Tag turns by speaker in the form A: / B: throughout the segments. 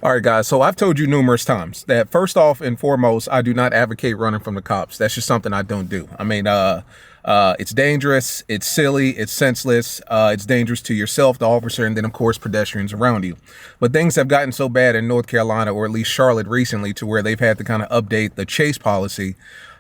A: All right, guys. So I've told you numerous times that first off and foremost, I do not advocate running from the cops. That's just something I don't do. I mean, it's dangerous, it's silly, it's senseless, it's dangerous to yourself, the officer, and then of course pedestrians around you. But things have gotten so bad in North Carolina, or at least Charlotte recently, to where they've had to kind of update the chase policy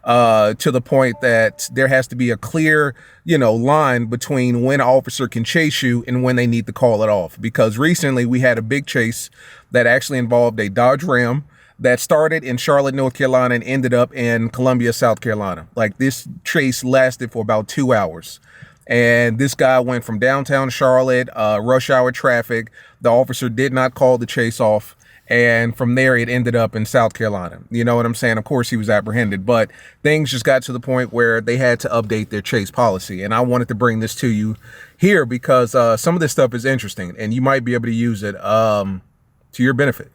A: to the point that there has to be a clear, line between when an officer can chase you and when they need to call it off. Because recently we had a big chase that actually involved a Dodge Ram that started in Charlotte, North Carolina and ended up in Columbia, South Carolina. Like, this chase lasted for about 2 hours. And this guy went from downtown Charlotte, rush hour traffic. The officer did not call the chase off. And from there, it ended up in South Carolina. You know what I'm saying? Of course, he was apprehended, but things just got to the point where they had to update their chase policy. And I wanted to bring this to you here because some of this stuff is interesting and you might be able to use it to your benefit.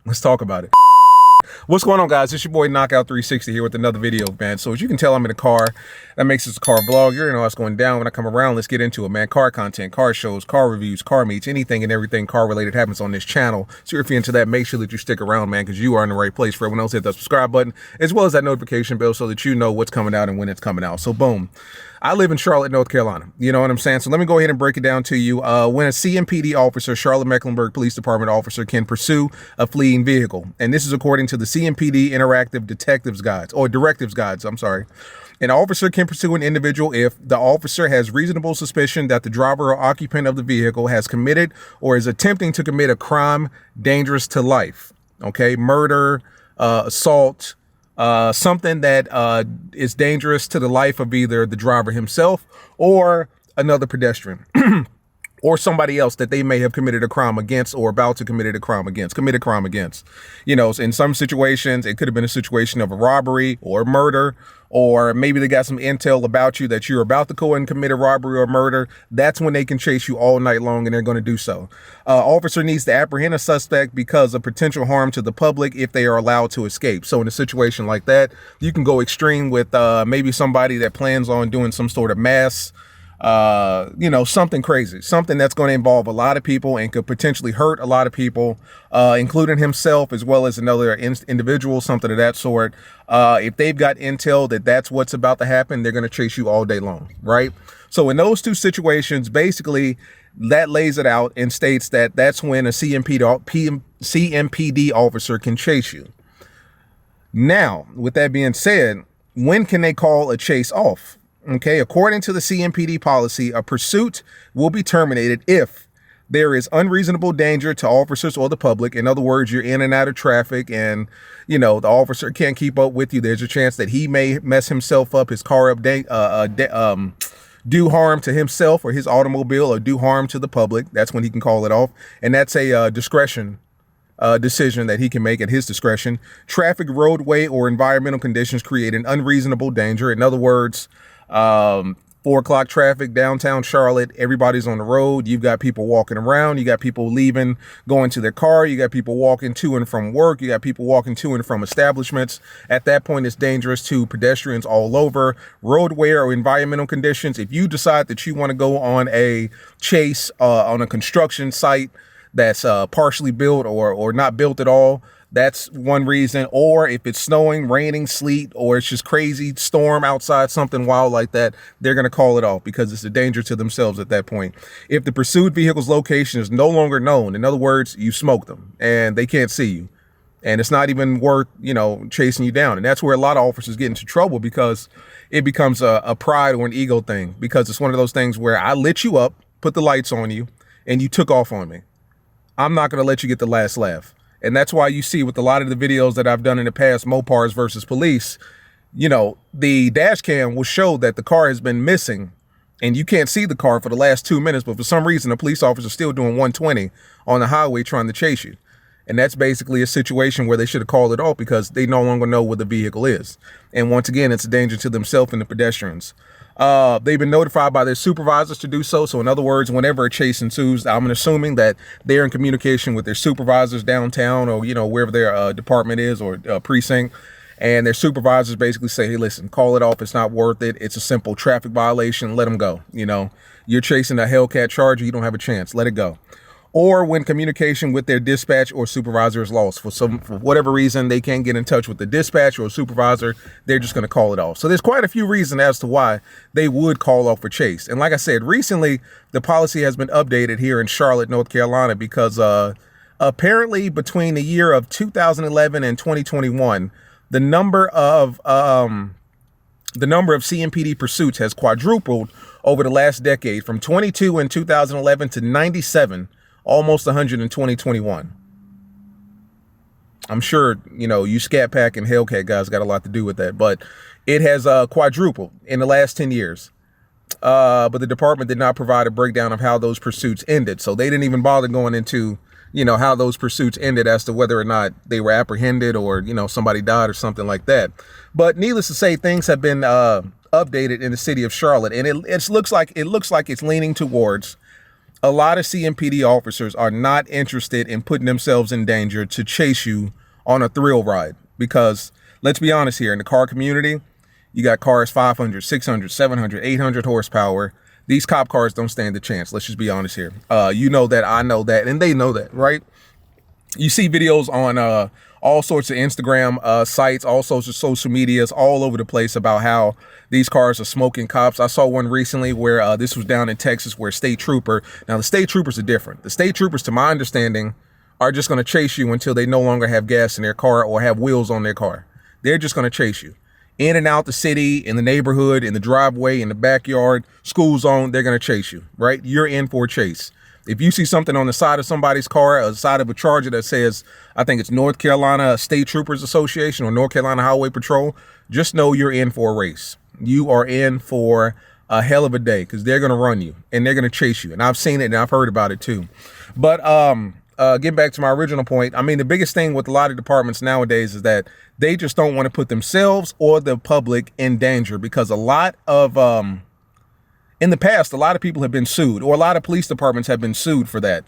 A: Let's talk about it. What's going on, guys? It's your boy Knockout 360 here with another video, man. So as you can tell, I'm in a car. That makes this a car vlog. You already know what's going down when I come around. Let's get into it, man. Car content, car shows, car reviews, car meets, anything and everything car related happens on this channel. So if you're into that, make sure that you stick around, man, because you are in the right place. For everyone else, hit that subscribe button as well as that notification bell so that you know what's coming out and when it's coming out. So boom. I live in Charlotte, North Carolina. You know what I'm saying? So let me go ahead and break it down to you. When a CMPD officer, Charlotte-Mecklenburg Police Department officer, can pursue a fleeing vehicle. And this is according to the CMPD Interactive Detectives Guides, or Directives Guides, I'm sorry. An officer can pursue an individual if the officer has reasonable suspicion that the driver or occupant of the vehicle has committed or is attempting to commit a crime dangerous to life. Okay, murder, assault, something that is dangerous to the life of either the driver himself or another pedestrian or somebody else that they may have committed a crime against or about to commit a crime against. You know, in some situations, it could have been a situation of a robbery or murder, or maybe they got some intel about you that you're about to go and commit a robbery or murder. That's when they can chase you all night long, and they're going to do so. Officer needs to apprehend a suspect because of potential harm to the public if they are allowed to escape. So in a situation like that, you can go extreme with maybe somebody that plans on doing some sort of mass something crazy, something that's going to involve a lot of people and could potentially hurt a lot of people, including himself as well as another individual, something of that sort. If they've got intel that that's what's about to happen, they're going to chase you all day long, right? So in those two situations, basically that lays it out and states that that's when a CMPD officer can chase you. Now, with that being said, when can they call a chase off? Okay, according to the CMPD policy, a pursuit will be terminated if there is unreasonable danger to officers or the public. In other words, you're in and out of traffic and, the officer can't keep up with you. There's a chance that he may mess himself up, his car up, do harm to himself or his automobile, or do harm to the public. That's when he can call it off. And that's a discretion decision that he can make at his discretion. Traffic, roadway, or environmental conditions create an unreasonable danger. In other words, 4 o'clock traffic, downtown Charlotte, everybody's on the road. You've got people walking around. You got people leaving, going to their car. You got people walking to and from work. You got people walking to and from establishments. At that point, it's dangerous to pedestrians all over. Roadway or environmental conditions. If you decide that you want to go on a chase on a construction site that's partially built or not built at all, that's one reason. Or if it's snowing, raining, sleet, or it's just crazy storm outside, something wild like that, they're going to call it off because it's a danger to themselves at that point. If the pursued vehicle's location is no longer known, in other words, you smoked them and they can't see you, and it's not even worth, chasing you down. And that's where a lot of officers get into trouble, because it becomes a pride or an ego thing, because it's one of those things where I lit you up, put the lights on you, and you took off on me. I'm not going to let you get the last laugh. And that's why you see with a lot of the videos that I've done in the past, Mopars versus police, the dash cam will show that the car has been missing and you can't see the car for the last 2 minutes. But for some reason, a police officer is still doing 120 on the highway trying to chase you. And that's basically a situation where they should have called it off because they no longer know where the vehicle is. And once again, it's a danger to themselves and the pedestrians. They've been notified by their supervisors to do so. So in other words, whenever a chase ensues, I'm assuming that they're in communication with their supervisors downtown or, wherever their department is or precinct. And their supervisors basically say, hey, listen, call it off. It's not worth it. It's a simple traffic violation. Let them go. You're chasing a Hellcat Charger. You don't have a chance. Let it go. or when communication with their dispatch or supervisor is lost. For whatever reason, they can't get in touch with the dispatch or supervisor, they're just going to call it off. So there's quite a few reasons as to why they would call off for chase. And like I said, recently, the policy has been updated here in Charlotte, North Carolina, because apparently between the year of 2011 and 2021, the number of CMPD pursuits has quadrupled over the last decade, from 22 in 2011 to 97, almost 100 in 2021. I'm sure, you Scatpack and Hellcat guys got a lot to do with that, but it has quadrupled in the last 10 years. But the department did not provide a breakdown of how those pursuits ended. So they didn't even bother going into, how those pursuits ended as to whether or not they were apprehended or, somebody died or something like that. But needless to say, things have been updated in the city of Charlotte, and it looks like it's leaning towards a lot of CMPD officers are not interested in putting themselves in danger to chase you on a thrill ride. Because let's be honest here, in the car community, you got cars 500, 600, 700, 800 horsepower. These cop cars don't stand a chance. Let's just be honest here. You know that, I know that, and they know that, right? You see videos on all sorts of Instagram sites, all sorts of social medias all over the place about how these cars are smoking cops. I saw one recently where this was down in Texas, where now the state troopers are different. The state troopers, to my understanding, are just going to chase you until they no longer have gas in their car or have wheels on their car. They're just going to chase you in and out the city, in the neighborhood, in the driveway, in the backyard, school zone. They're going to chase you, right? You're in for a chase. If you see something on the side of somebody's car, a side of a Charger that says, I think it's North Carolina State Troopers Association or North Carolina Highway Patrol, just know you're in for a race. You are in for a hell of a day, because they're going to run you and they're going to chase you. And I've seen it and I've heard about it too. But getting back to my original point, I mean, the biggest thing with a lot of departments nowadays is that they just don't want to put themselves or the public in danger, because a lot of in the past, a lot of people have been sued, or a lot of police departments have been sued for that.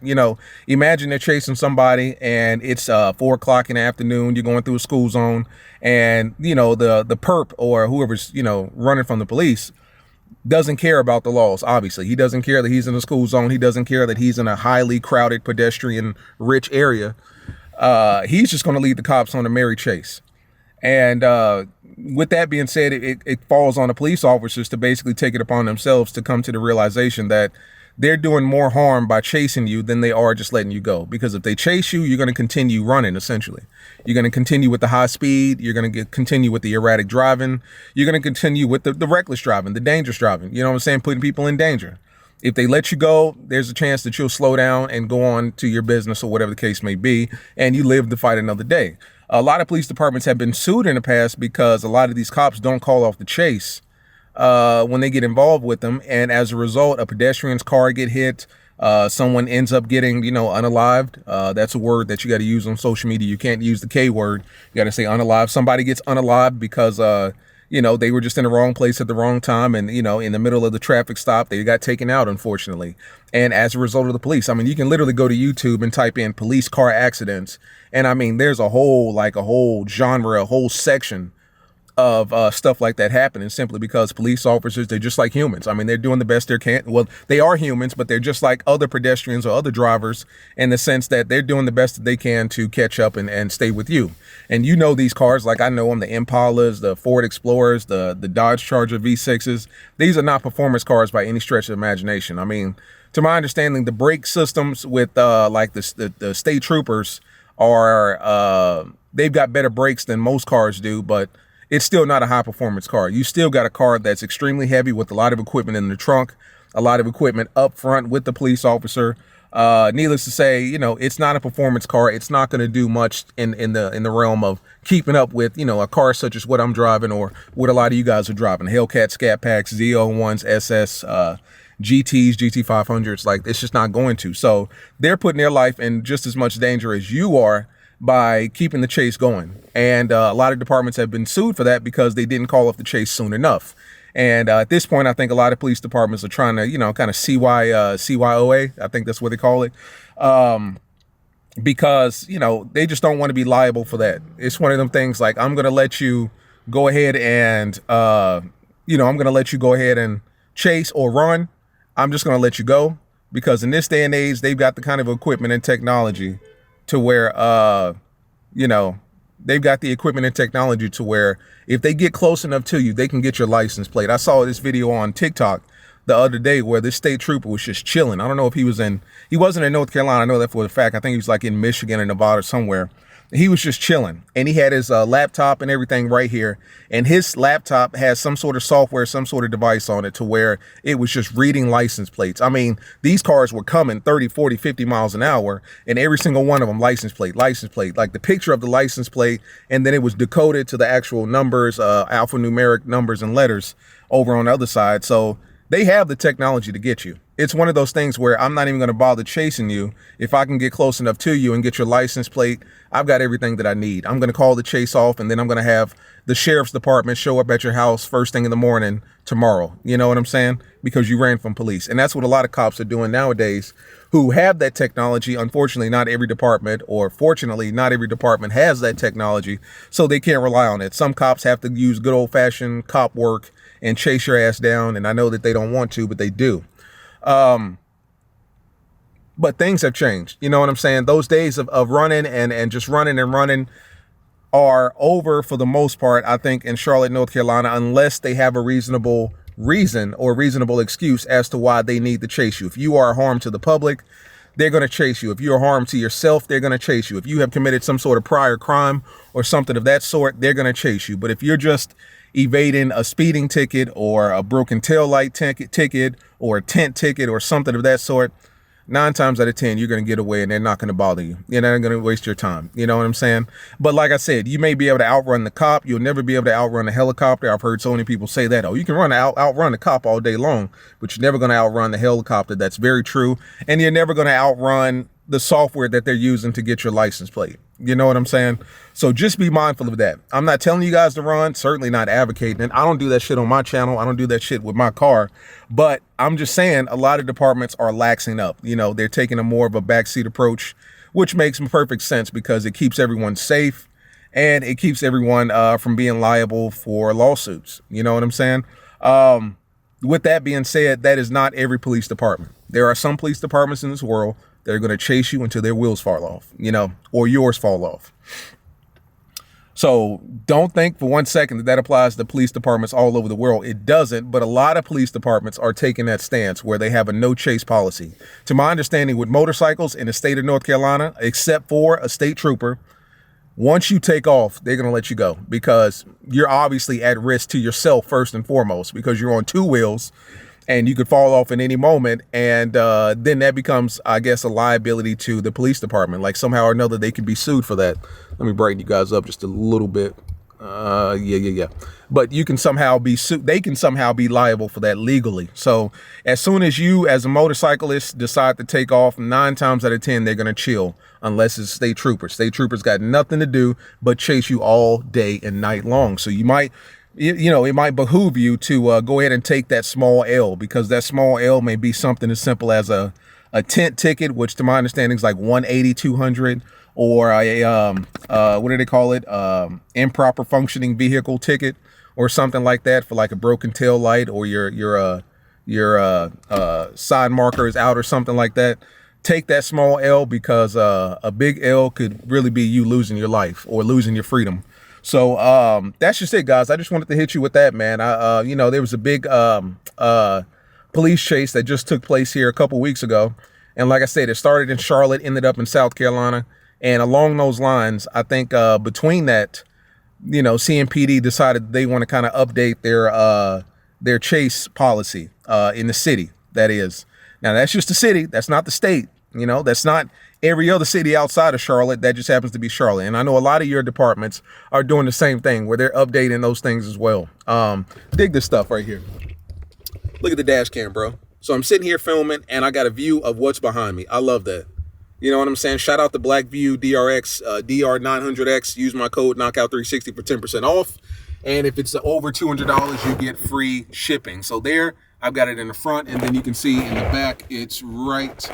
A: Imagine they're chasing somebody and it's 4 o'clock in the afternoon, you're going through a school zone, and the perp or whoever's running from the police doesn't care about the laws. Obviously, he doesn't care that he's in a school zone. He doesn't care that he's in a highly crowded, pedestrian rich area. He's just going to lead the cops on a merry chase. And with that being said, it falls on the police officers to basically take it upon themselves to come to the realization that they're doing more harm by chasing you than they are just letting you go. Because if they chase you, you're going to continue running, essentially. You're going to continue with the high speed. You're going to continue with the erratic driving. You're going to continue with the reckless driving, the dangerous driving. You know what I'm saying? Putting people in danger. If they let you go, there's a chance that you'll slow down and go on to your business or whatever the case may be, and you live to fight another day. A lot of police departments have been sued in the past because a lot of these cops don't call off the chase when they get involved with them. And as a result, a pedestrian's car get hit. Someone ends up getting, unalived. That's a word that you got to use on social media. You can't use the K word. You got to say unalived. Somebody gets unalived because, they were just in the wrong place at the wrong time. And, in the middle of the traffic stop, they got taken out, unfortunately. And as a result of the police, I mean, you can literally go to YouTube and type in police car accidents. And I mean, there's a whole genre, a whole section of stuff like that happening, simply because police officers, they're just like humans. I mean, they're doing the best they can. Well, they are humans, but they're just like other pedestrians or other drivers, in the sense that they're doing the best that they can to catch up and stay with you. And these cars, like I know them, the Impalas, the Ford Explorers, the Dodge Charger V6s. These are not performance cars by any stretch of imagination. I mean, to my understanding, the brake systems with the state troopers are they've got better brakes than most cars do, but it's still not a high performance car. You still got a car that's extremely heavy with a lot of equipment in the trunk, a lot of equipment up front with the police officer. Needless to say, it's not a performance car. It's not going to do much in the realm of keeping up with, a car such as what I'm driving or what a lot of you guys are driving. Hellcat, Scatpacks, Z01s, SS, GTs, GT500s. Like, it's just not going to. So they're putting their life in just as much danger as you are by keeping the chase going. And a lot of departments have been sued for that because they didn't call off the chase soon enough. And at this point, I think a lot of police departments are trying to, kind of CYOA, I think that's what they call it, because, they just don't want to be liable for that. It's one of them things like, I'm going to let you go ahead and, I'm going to let you go ahead and chase or run. I'm just going to let you go. because in this day and age, they've got the kind of equipment and technology to where, you know, they've got the equipment and technology to where if they get close enough to you, they can get your license plate. I saw this video on TikTok the other day where this state trooper was just chilling. I don't know if he wasn't in North Carolina. I know that for a fact. I think he was like in Michigan or Nevada somewhere. He was just chilling, and he had his laptop and everything right here. And his laptop has some sort of software, some sort of device on it to where it was just reading license plates. I mean, these cars were coming 30, 40, 50 miles an hour, and every single one of them, license plate, like the picture of the license plate. And then it was decoded to the actual numbers, alphanumeric numbers and letters over on the other side. So they have the technology to get you. It's one of those things where I'm not even going to bother chasing you. If I can get close enough to you and get your license plate, I've got everything that I need. I'm going to call the chase off, and then I'm going to have the sheriff's department show up at your house first thing in the morning tomorrow. You know what I'm saying? Because you ran from police. And that's what a lot of cops are doing nowadays who have that technology. Unfortunately, not every department, or fortunately, not every department has that technology, so they can't rely on it. Some cops have to use good old-fashioned cop work and chase your ass down. And I know that they don't want to, but they do. But things have changed. You know what I'm saying? Those days of running and just running are over for the most part, I think, in Charlotte, North Carolina, unless they have a reasonable reason or reasonable excuse as to why they need to chase you. If you are a harm to the public, they're going to chase you. If you're a harm to yourself, they're going to chase you. If you have committed some sort of prior crime or something of that sort, they're going to chase you. But if you're just evading a speeding ticket or a broken taillight ticket or a tent ticket or something of that sort, 9 times out of 10, you're going to get away and they're not going to bother you. You're not going to waste your time. You know what I'm saying? But like I said, you may be able to outrun the cop. You'll never be able to outrun a helicopter. I've heard so many people say that. Oh, you can outrun the cop all day long, but you're never going to outrun the helicopter. That's very true. And you're never going to outrun the software that they're using to get your license plate. You know what I'm saying? So just be mindful of that. I'm not telling you guys to run, certainly not advocating it. I don't do that shit on my channel. I don't do that shit with my car. But I'm just saying a lot of departments are laxing up. You know, they're taking a more of a backseat approach, which makes perfect sense because it keeps everyone safe and it keeps everyone from being liable for lawsuits. You know what I'm saying? With that being said, that is not every police department. There are some police departments in this world they're going to chase you until their wheels fall off, you know, or yours fall off. So don't think for 1 second that applies to police departments all over the world. It doesn't, but a lot of police departments are taking that stance where they have a no chase policy. To my understanding, with motorcycles in the state of North Carolina, except for a state trooper, once you take off, they're going to let you go because you're obviously at risk to yourself first and foremost because you're on 2 wheels. And you could fall off at any moment. And then that becomes, I guess, a liability to the police department. Like somehow or another, they could be sued for that. Let me brighten you guys up just a little bit. Yeah. But you can somehow be sued. They can somehow be liable for that legally. So as soon as you, as a motorcyclist, decide to take off, 9 times out of 10, they're going to chill unless it's state troopers. State troopers got nothing to do but chase you all day and night long. So you might... You know, it might behoove you to go ahead and take that small L because that small L may be something as simple as a tent ticket, which to my understanding is like $180, $200, or a what do they call it? Improper functioning vehicle ticket or something like that for like a broken tail light or your side marker is out or something like that. Take that small L because a big L could really be you losing your life or losing your freedom. So that's just it, guys. I just wanted to hit you with that, man. You know, there was a big police chase that just took place here a couple weeks ago. And like I said, it started in Charlotte, ended up in South Carolina. And along those lines, I think between that, you know, CMPD decided they want to kind of update their chase policy in the city, that is. Now, that's just the city. That's not the state. You know, that's not every other city outside of Charlotte. That just happens to be Charlotte. And I know a lot of your departments are doing the same thing where they're updating those things as well. Dig this stuff right here. Look at the dash cam, bro. So I'm sitting here filming and I got a view of what's behind me. I love that. You know what I'm saying? Shout out to Blackview DRX, DR900X. Use my code Knockout360 for 10% off. And if it's over $200, you get free shipping. So there, I've got it in the front, and then you can see in the back, it's right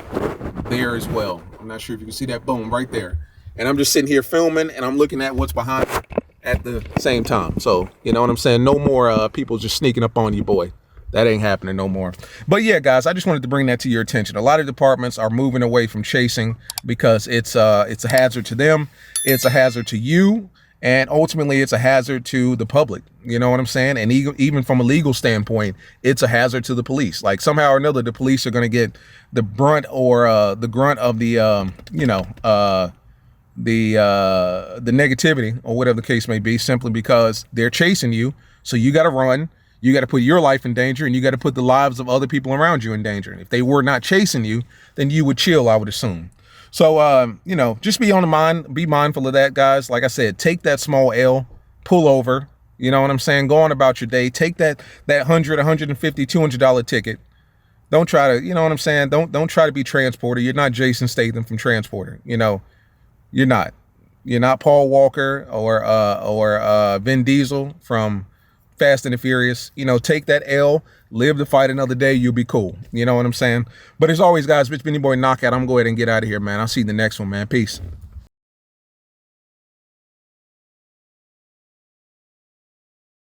A: there as well. I'm not sure if you can see that, boom, right there. And I'm just sitting here filming, and I'm looking at what's behind me at the same time. So, you know what I'm saying? No more people just sneaking up on you, boy. That ain't happening no more. But yeah, guys, I just wanted to bring that to your attention. A lot of departments are moving away from chasing because it's a hazard to them. It's a hazard to you. And ultimately, it's a hazard to the public. You know what I'm saying? And even from a legal standpoint, it's a hazard to the police. Like somehow or another, the police are going to get the brunt or the grunt of the, the negativity or whatever the case may be, simply because they're chasing you. So you got to run. You got to put your life in danger, and you got to put the lives of other people around you in danger. And if they were not chasing you, then you would chill, I would assume. So, you know, just be mindful of that, guys. Like I said, take that small L, pull over, you know what I'm saying? Go on about your day. Take that $100, $150, $200 ticket. Don't try to, you know what I'm saying? Don't try to be Transporter. You're not Jason Statham from Transporter. You know, you're not. You're not Paul Walker or Vin Diesel from Fast and the Furious. You know, take that L, live to fight another day. You'll be cool. You know what I'm saying? But as always, guys, it's been your boy Knockout. I'm going to go ahead and get out of here, man. I'll see you in the next one, man. Peace.